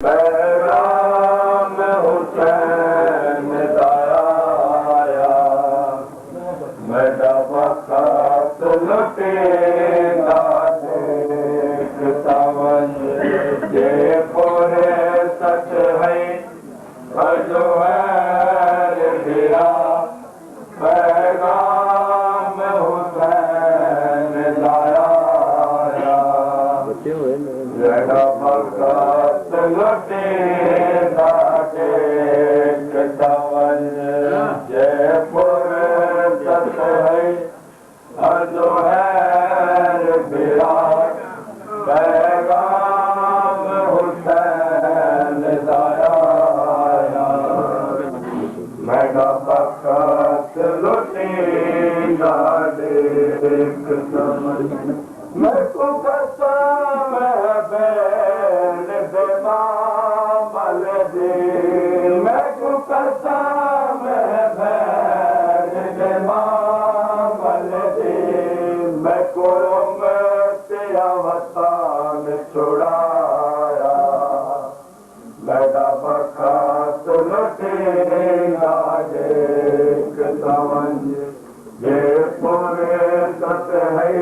पैगाम हुसैन दाया मेरा वक़्त लुटेगा देख समझ ये पूरे सच है जो है दिया पैगाम हुसैन दाया मेरा वक़्त लुटेगा देख समझ ये पूरे सच है जो है दिया पैगाम हुसैन दाया मेरा वक़्त लुटेगा देख समझ मैं को कसम है बैल दे मामल दे मैं को कसम है बैल दे मामल दे मैं को तेरा वतन छुड़ाया मेरा वक़्त लुटेगा देख समझ ये पूरे सच है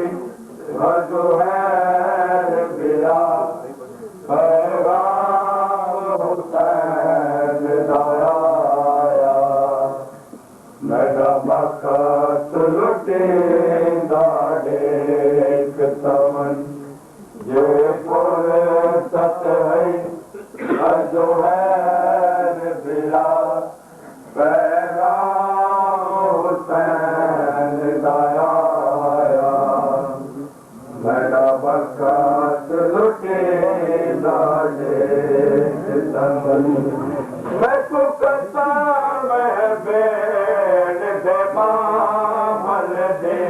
जो है बिरा पैगाम हुसैन दाया मेरा वक़्त लुटेगा देख समझ ये पूरे सच है जो है बिरा पैगाम हुसैन दाया मेरा वक़्त लुटेगा देख समझ मैं को कसम है बैल दे मामल दे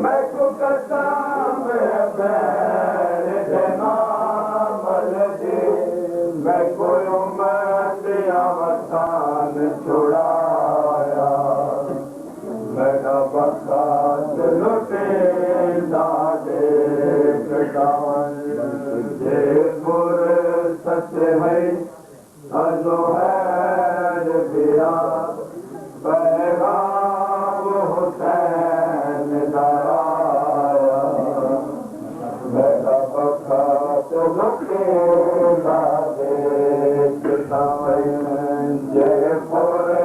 मैं को कसम है बैल दे मामल दे मैं को तेरा वतन छुड़ाया मेरा वक़्त लुटेगा देख समझ ये पूरे सच है जो है दिया पैगाम हुसैन दाया मेरा वक़्त लुटेगा देख समझ ये पूरे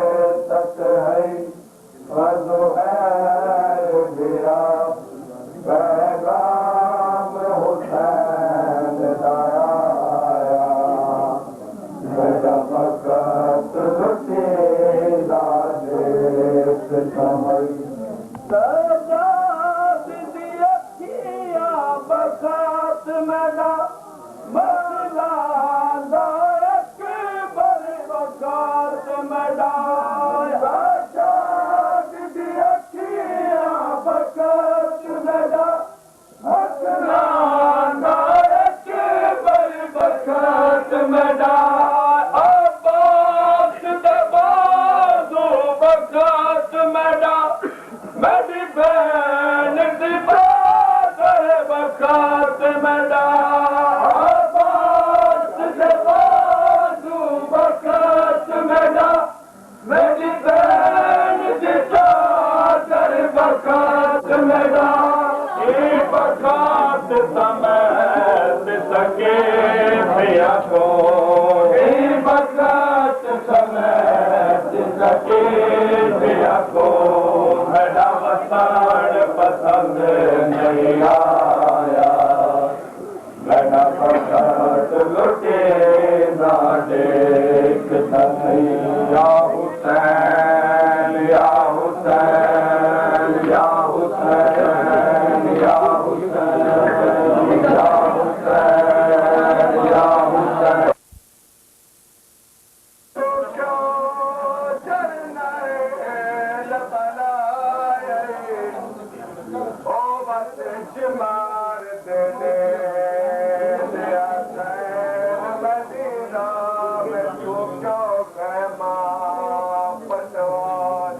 सच है जो है दिया पैगाम हुसैन दाया मेरा वक़्त लुटेगा देख समझ बखात मेरा मसला अकबर वक़्त मेरा पसंद नहीं आया मेरा वक़्त लुटेगा देख समझ या हुसैन या हुसैन या हुसैन या हुसैन या हुसैन या हुसैन मार देने मदीना में तू क्यों पटवान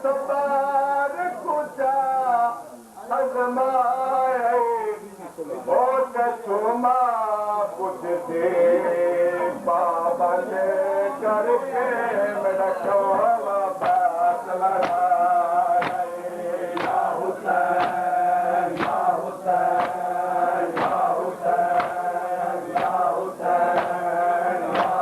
तो अजमाए बहुत चुमा कुछ दे बाबा ने करके मेरा चोला बात लड़ाए या हुसैन या हुसैन या हुसैन या हुसैन या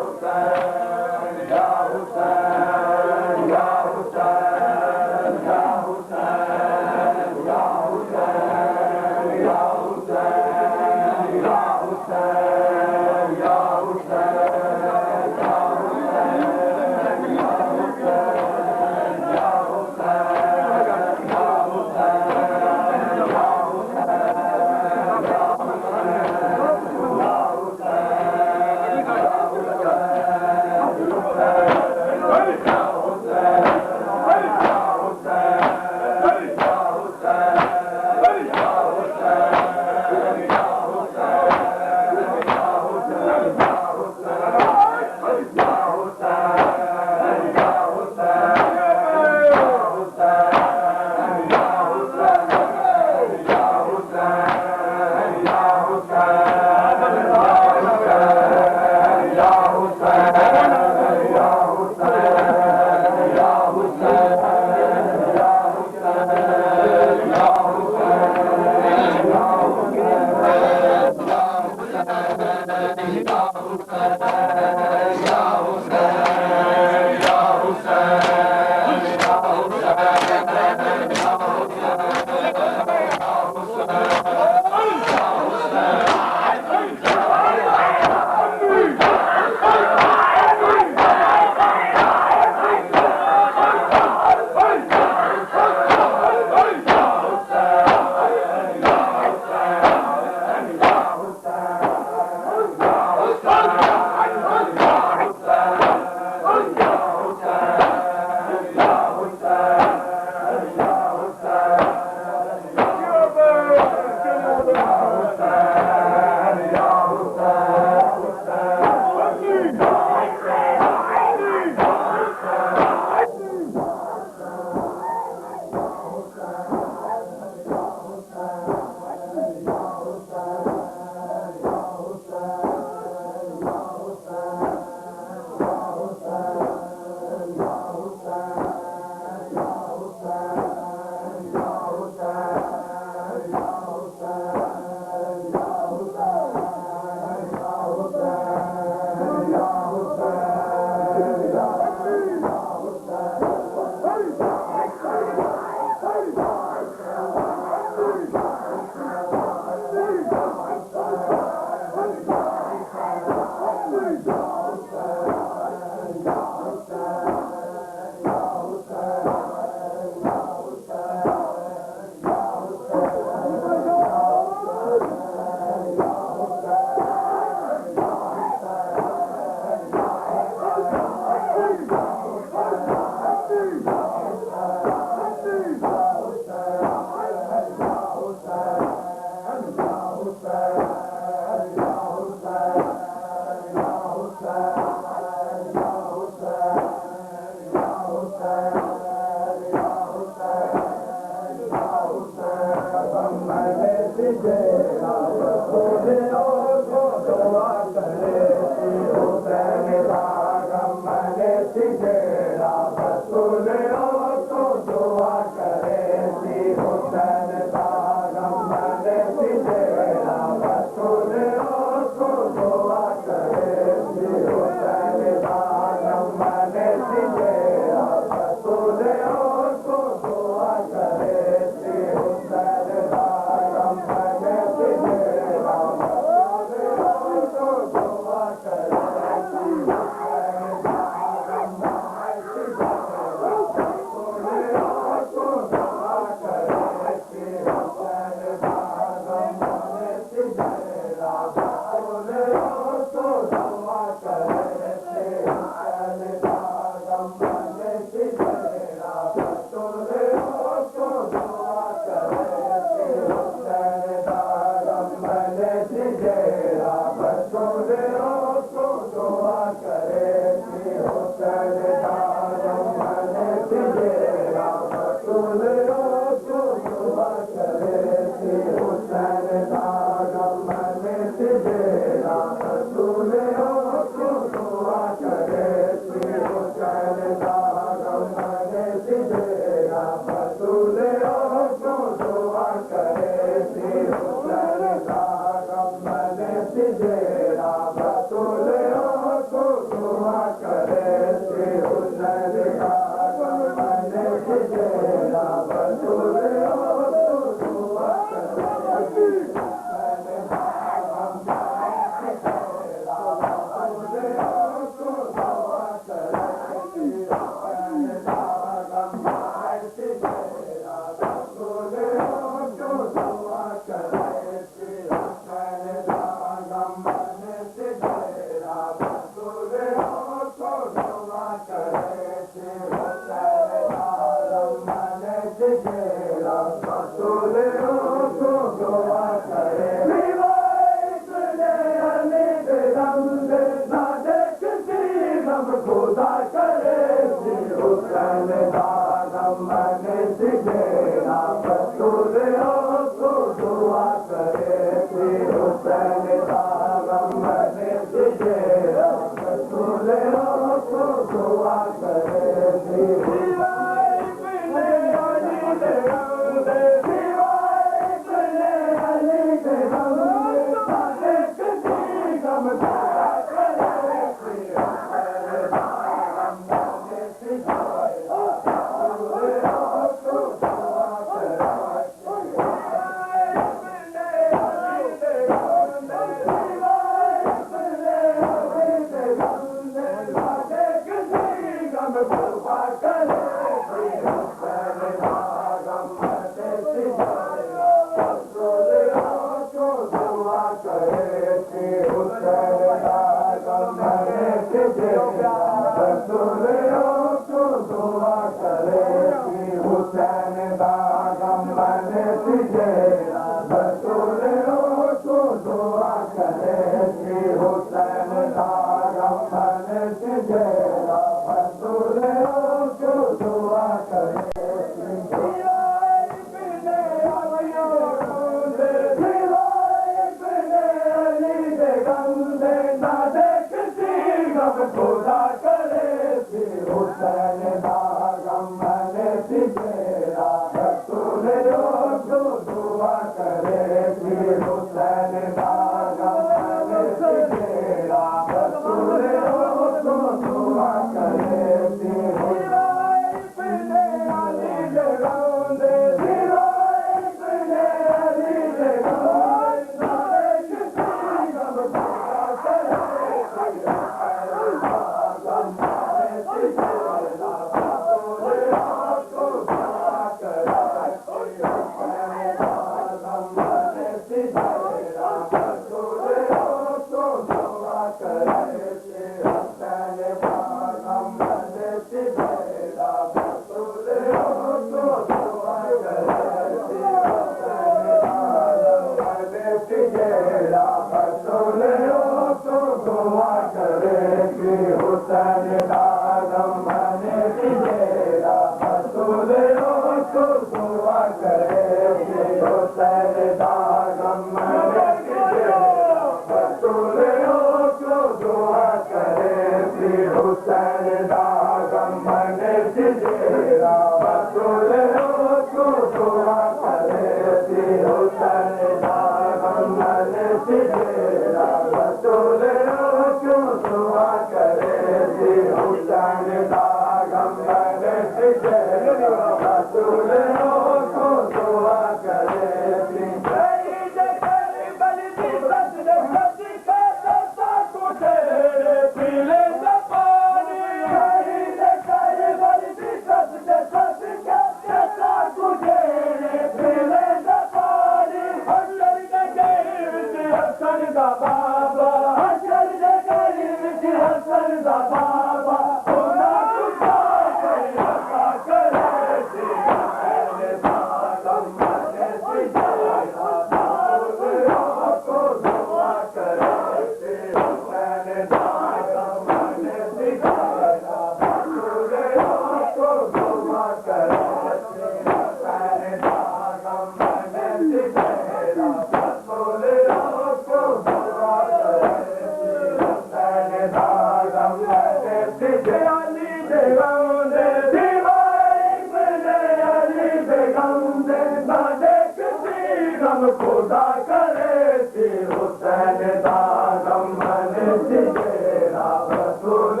गम खुदा करे थी हुसैन दा गम मन तेरा रसूल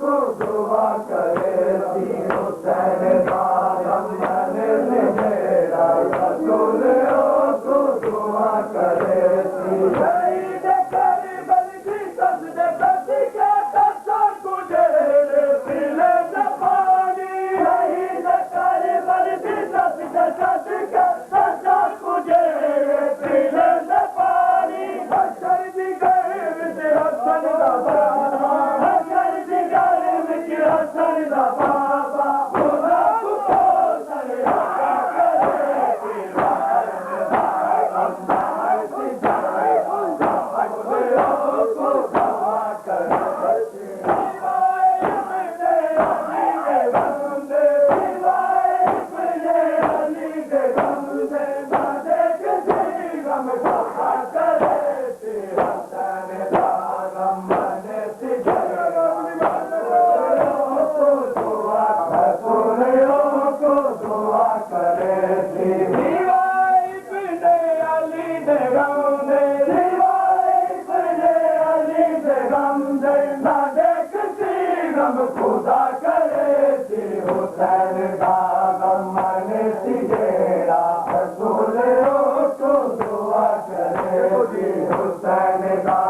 को दुआ करे थी हुसैन दा गम मन तेरा रसूल को दुआ करे थी शहीद करबल की सजदे करती के कसर तुझे पीले न पानी शहीद करबल की सजदे करती के कसर तुझे पीले न पानी हशर दी गर्म से हसन दा बाबा हशर दी गर्म से हसन दा बाबा खुदा को सरे खुदा करे थी हुसैन दा गम मन तेरा रसूल को दुआ करे थी हुसैन दा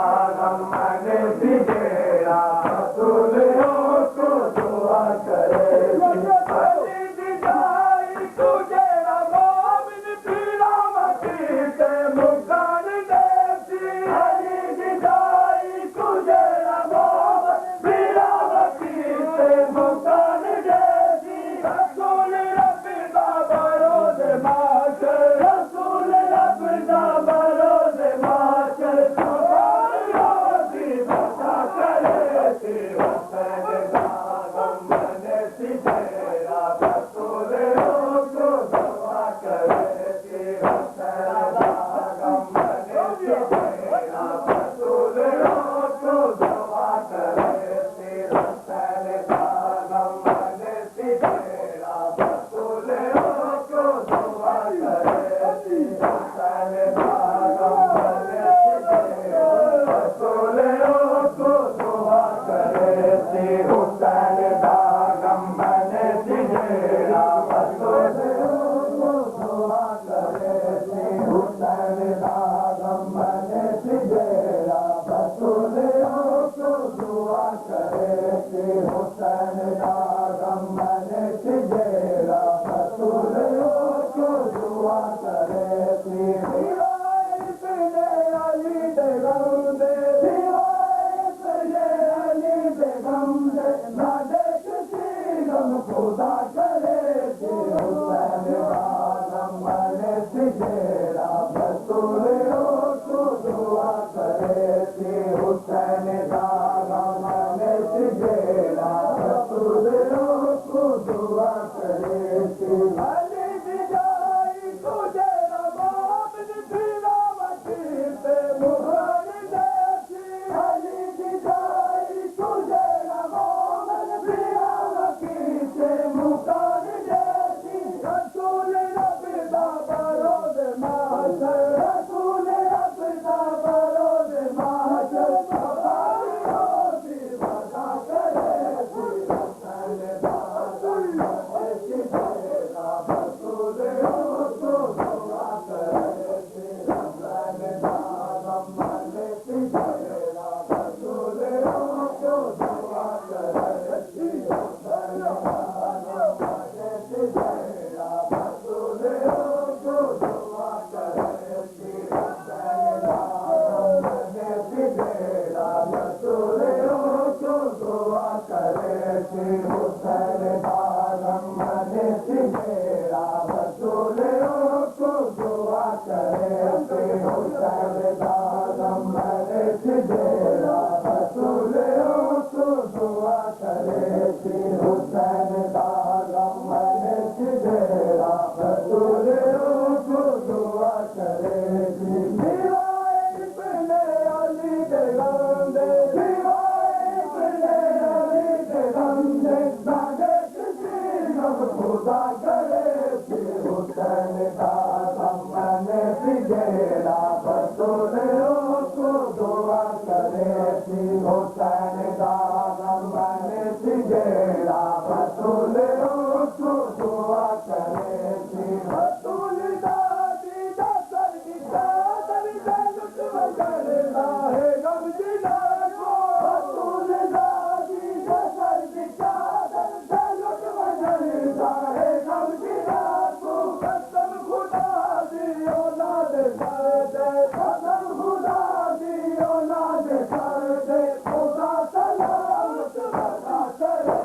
गम मन तेरा रसूल को दुआ करे अली दी जाई तुझे मोमिन पीरा मकी ते मुकान देती अली दी जाई तुझे मोमिन पीरा मुकान देती रसूल रब दा बरोज माश रसूल रब दा बरोज माश रोजी बता करे थी हुसैन दा गम मन तेरा रसूल को दुआ करे थी हुसैन दा गम मन तेरा रसूल को दुआ करे थी हुसैन दा गम मन तेरा रसूल को दुआ करे थी हुसैन दा गम मन तेरा रसूल को दुआ करे थी हुसैन दा गम मन तेरा रसूल को दुआ करे थी हुसैन दा गम मन तेरा रसूल को दुआ करे थी हुसैन दा गम मन तेरा रसूल को दुआ करे थी दीवार पे अली दे गम दे दीवार पे अली दे गम दे ना देख किसी गम खुदा करे थी हुसैन दा गम मन तेरा रसूल को दुआ करे थी हुसैन दा गम मन तेरा रसूल को दुआ करे थी अली दी जाई तुझे मोमिन पीरा मकी ते मुकान देती अली दी जाई तुझे मोमिन पीरा मकी ते मुकान देती रसूल रब दा बरोज माश रसूल रब दा बरोज माश रोजी बता करे थी हुसैन दा गम मन तेरा रसूल को दुआ करे थी हुसैन दा गम मन तेरा रसूल को दुआ करे थी हुसैन दा गम मन तेरा रसूल को दुआ करे थी हुसैन दा गम मन तेरा रसूल को दुआ करे थी हुसैन दा गम मन तेरा रसूल को दुआ करे थी हुसैन दा गम मन तेरा रसूल को दुआ करे थी हुसैन दा गम मन तेरा रसूल को दुआ करे थी दीवार पे अली दे गम दे दीवार पे अली दे गम दे ना देख किसी गम खुदा करे थी हुसैन दा गम मन जेड़ा बतूले को दुआ करे थी हुसैन दा गमन सी जेड़ा बतूले को दुआ करे थी बतूल दा दीदा सर की चादर से लुट वजरदा है गम जिला को बतूल दा दीदा सर की चादर से लुट वजरदा है गम जिला को कसम खुदा दी औलाद कर दे कसम खुदा दी औलाद कर दे खुदा सलामत बता करे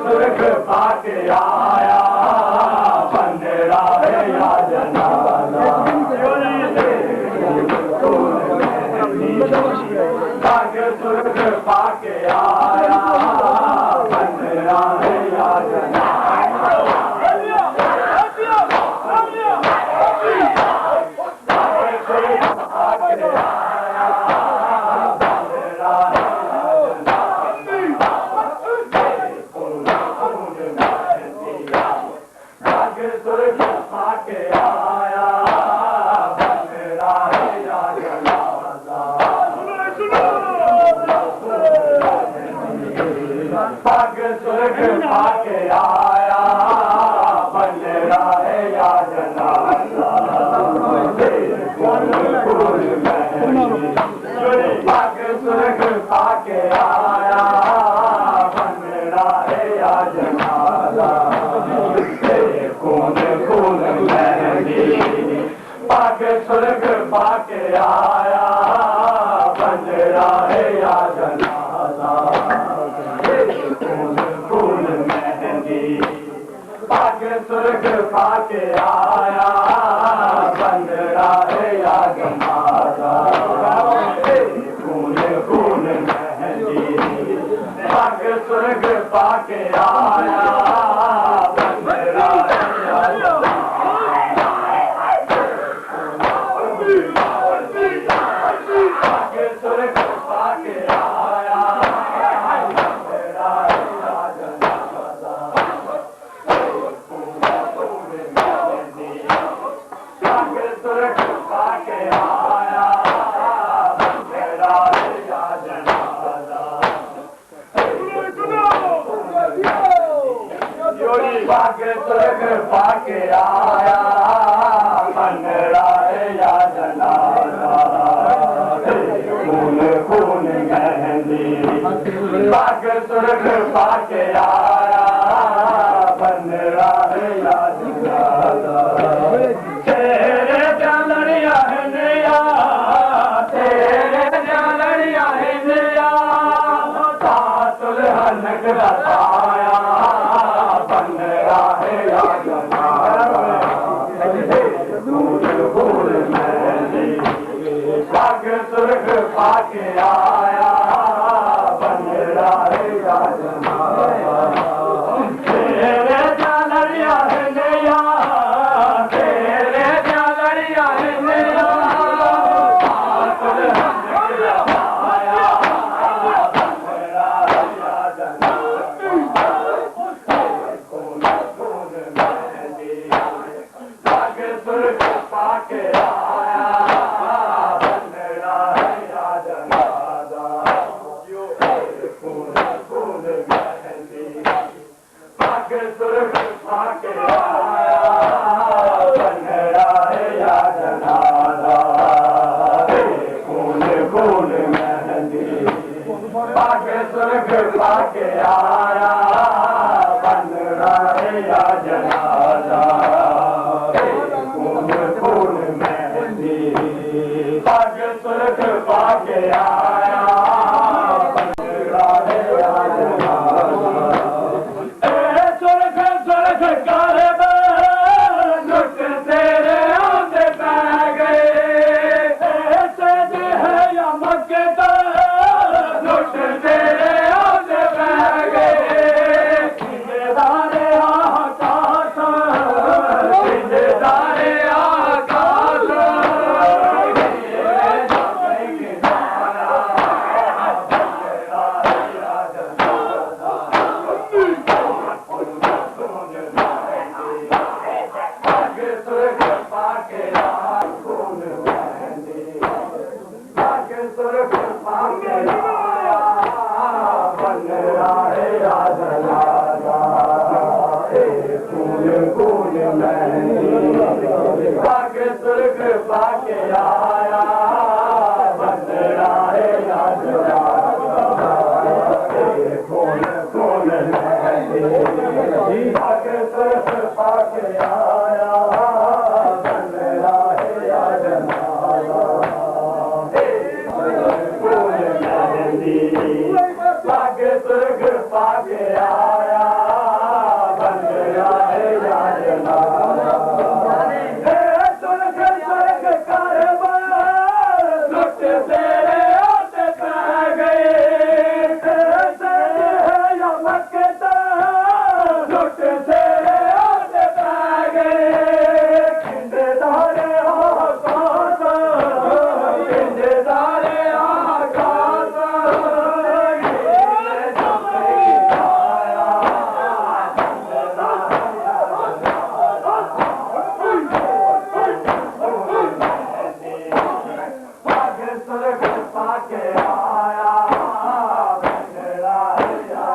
सुर्ख पाके आया पग सुर्ख पाके आया बन रहा है या जनाजा पग सुर्ख पाके आया बन रहा है या जनाजा खून खून मेहंदी पग सुर्ख पाके आया बन रहा है या जनाजा खून मेहंदी पग सुर्ख पाके आया बन रहा है या जनाजा खून खून मेहंदी पग सुर्ख पाके आया बन रहा है या पग सुर्ख पाके आया पग सुर्ख पाके आया बन रहा है या जनाजा खून खून मेहंदी पग सुर्ख पाके आया बन रहा है या जनाजा तेरे जालड़िया है नया तेरे जालड़िया है नया दुल्हन का साया बन रहा है या जनाजा फूल मेहंदी पग सुर्ख पाके आया बन रहा है या जनाजा तेरे जालड़िया है नया तेरे जालड़िया है नया दुल्हन का साया बन रहा है या जनाजा पग सुर्ख पाके आया बन रहा है या जनाजा खून खून मेहंदी पग सुर्ख पाके आया बन रहा है या जनाजा खून खून मेहंदी पग सुर्ख पाके आया बन रहा है या जनाजा खून खून मेहंदी पग सुर्ख पाके आया बन रहा है या जनाजा सुर्ख सुर्ख कर लुट तेरे आंदे पै गए ऐसे है या मक्के लुट तेरे आंदे पै गए दारे आकाश दारे आकाश पग सुर्ख पाके खून मेहंदी पग सुर्ख पाके आया बन रहा है या जनाजा खून खून मेहंदी पग सुर्ख पाके आया बन रहा है या जनाजा खून खून मेहंदी पग सुर्ख पाके आया बन रहा है या जनाजा खून मेहंदी पग सुर्ख पाके आया बन रहा है या जनाजा सुर्ख सुर्ख कर लुट तेरे आते पै गए ऐसे है या मक्के लुट तेरे आते पै गए दारे आकाश दारे आकाश पग सुर्ख पाके आया बन रहा है या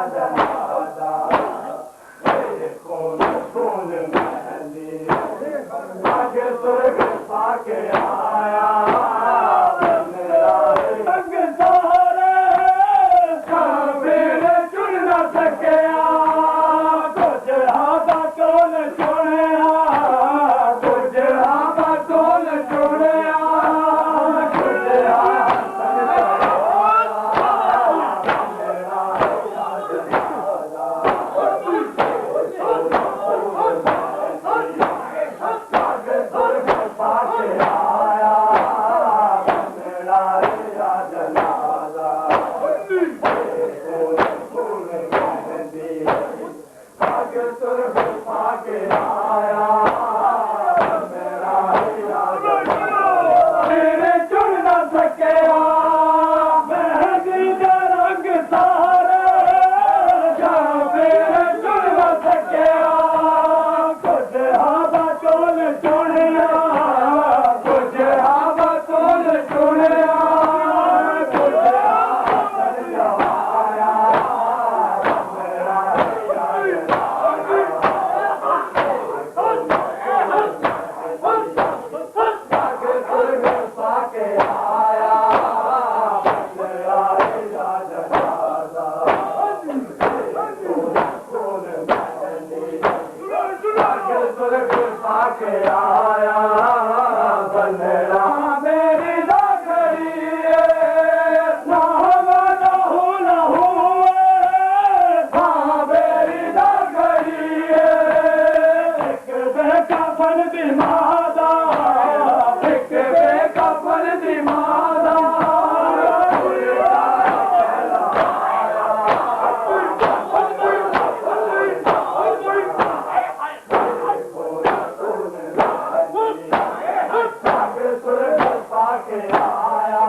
पाके आया बंदरा मेरी दाखड़ी ना लहू लहू हाँ मेरी दाखड़ी एक बेकफन दी मादा एक बेकफन दी मादा पाके आया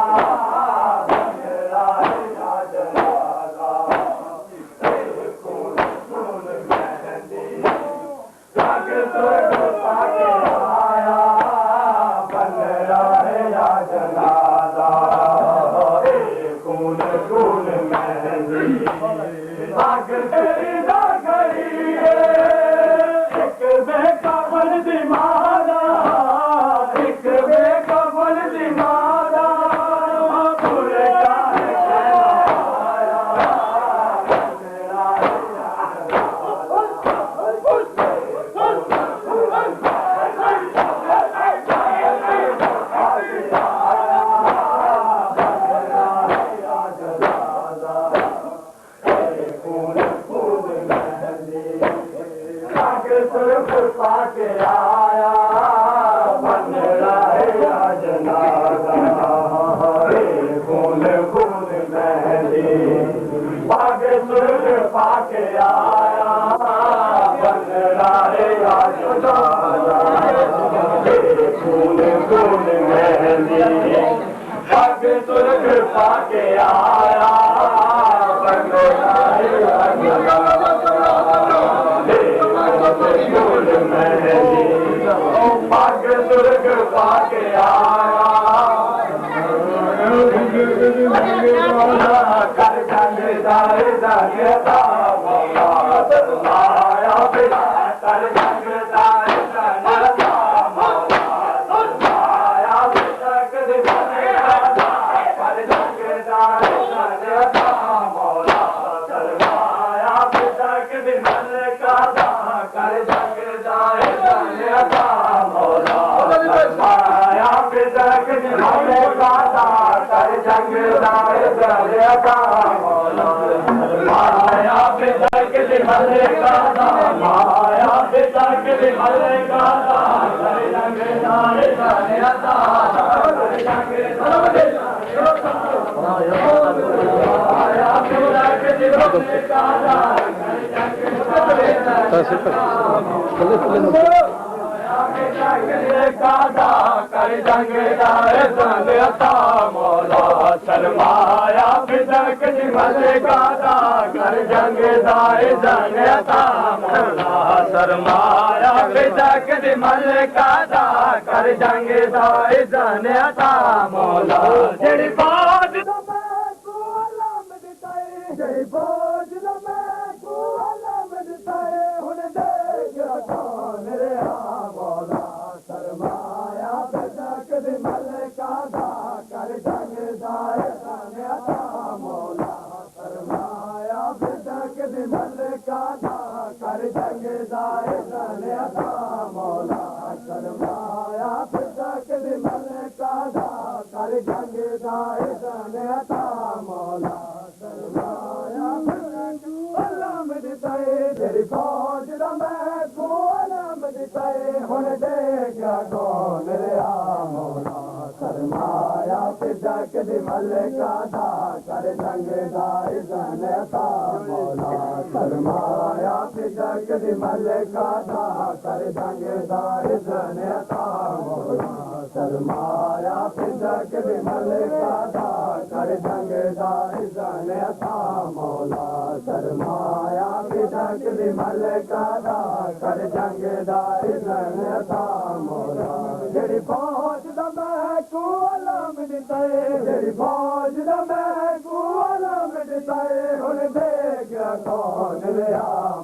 बंदरा जनाजा खून खून मेहंदी पाके सुर्ख पाके आया बंदरा जनाजा खून खून मेहंदी पाके सुर्ख पाके आया बंदरा पाक सुर्ग पाके आया कर जंग दाए जगता मौला आया बिना कर जंग दाए जगता मौला आया बिना कर जंग दाए जगता मौला आया बिना कर जंग दाए जगता मौला आया बिदक निभाने का कर जंग दाए जगता मौला आया बिदक निभाने का आया बिदक निभाने का कर जंग दाए जगता कर जंग आया बिदक निभाने का कर जंग दाए जगता मौला शर्माया बिदक निमल गादा कर जंग दाए जगता मौला शर्माया बिदक निमल गादा कर जंग दाए जगता मौला जेड़ी बात जेड़ी बात हुन दे कौन रे मौला शर्माया बिदक निमल गादा कर जंग दाए जगता मौला शर्माया बिदक निमल गादा कर जंग दाए जगता मौला शर्माया बिदक निमल गादा कर जंग दाए जगता मौला शर्माया अलम दिताए तेरी फौज दा मैं को अलम दिताए हुन देख कौन रे मौला शर्माया बिदक निमल गादा कर जंग दाए जगता मौला शर्माया बिदक निमल गादा कर जंग दाए जगता मौला शर्माया बिदक निमल गादा कर जंग दाए जगता मौला शर्माया बिदक निमल गादा कर जंग दाए जगता मौला जेड़ी फौज दा मैं को अलम दिताए जेड़ी फौज दा मैं को अलम दिताए हुन देख कौन रे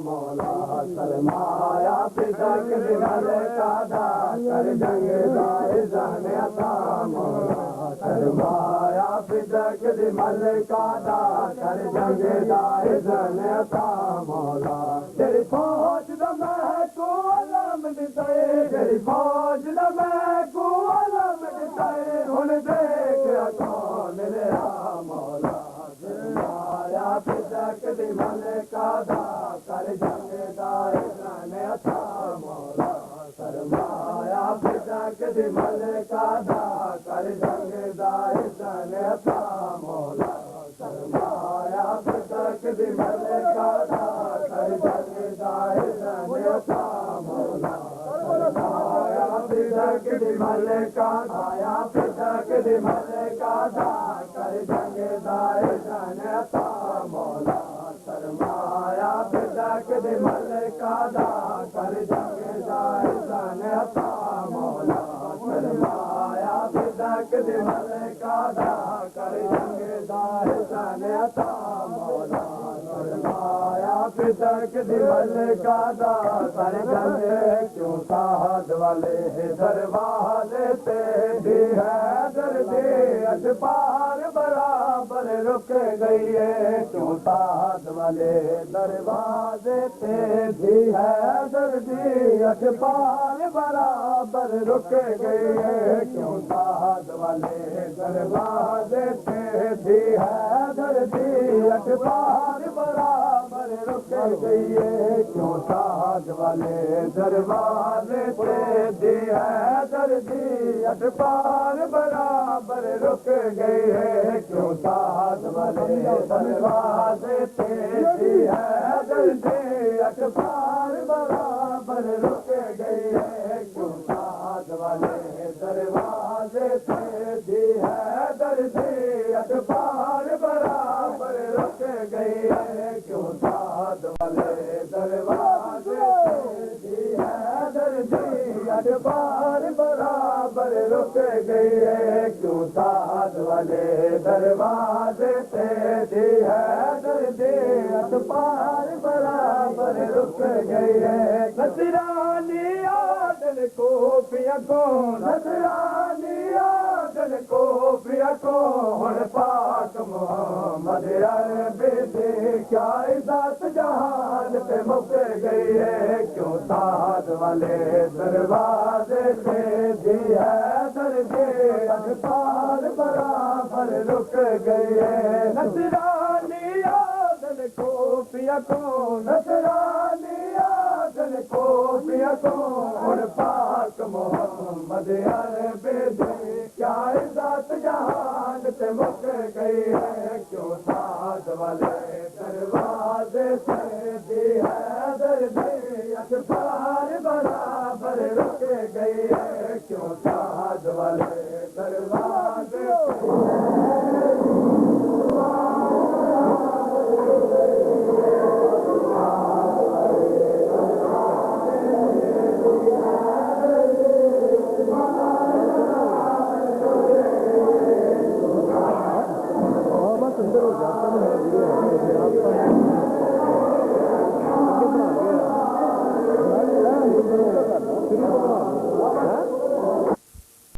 मौला शर्माया बिदक निमल गादा कर जंग दाए जगता मौला शर्माया बिदक निमल गादा कर जंग दाए जगता मौला तेरी फौज दा मैं को आलम दिताए तेरी फौज दा मैं को आलम दिताए हुन देख कौन रहा मौला आया फिदक दी मलका दा कर जंग दा इज़न अता मौला सरमाया फिदक दी मलका दा कर जंग दा इज़न अता मौला सरमाया फिदक दी मलका दा कर जंग दा इज़न अता मौला सरमाया फिदक दी मलका आया फिदक दी मलका दा कर जंग दा इज़न अता मौला सरमाया फिदक दी मलका दा कर जंग दा इज़न अता मौला सरमाया फिदक दी मलका दा कर जंग दा इज़न अता मौला सरमाया फिदक दी मलका दा कर जंग क्यों साहद वाले दरवाजे ते दी है दर्दे अजपार बराबर रुक गई है क्यों साहद वाले दरवाजे पे दी है दर्दी अजपार बराबर रुक गई है क्यों साहद वाले दरवाजे पे दी है दर्दी अजपार बराबर रुक गई है क्यों साहद वाले दरवाजे पे दी है दर्दी अजपार बराबर रुक गई है क्यों साहद वाले दरवाजे पे दी है दर्दी अजपार बराबर रुक गई है क्यों साहद वाले दरवाजे पे दी है दर्दी अजपार बराबर रुक गई है क्यों साहद वाले दरवाजे पे दी है दर्दी अजपार बराबर रुक गई है क्यों साहद वाले दरवाजे पे दी है दर्दी अजपार बराबर रुक गई है नसरानी आदल को पिया को नसरानी आदल को पिया को हुन पाक मोहम्मद अरबी दी क्या इज़्ज़त जहान पे मुक गई है क्यों साहद वाले दरवाजे पे दी है दर्दे अजपार बराबर रुक गई है नसरानी आदल को पिया को नसरानी आदल को पिया को हुन पाक मोहम्मद अरबी दी क्या इज़्ज़त जहान पे मुक गई है क्यों साहद वाले दरवाजे पे दी है दर्दी अजपार बराबर रुक गई है क्यों साहद वाले दरवाजे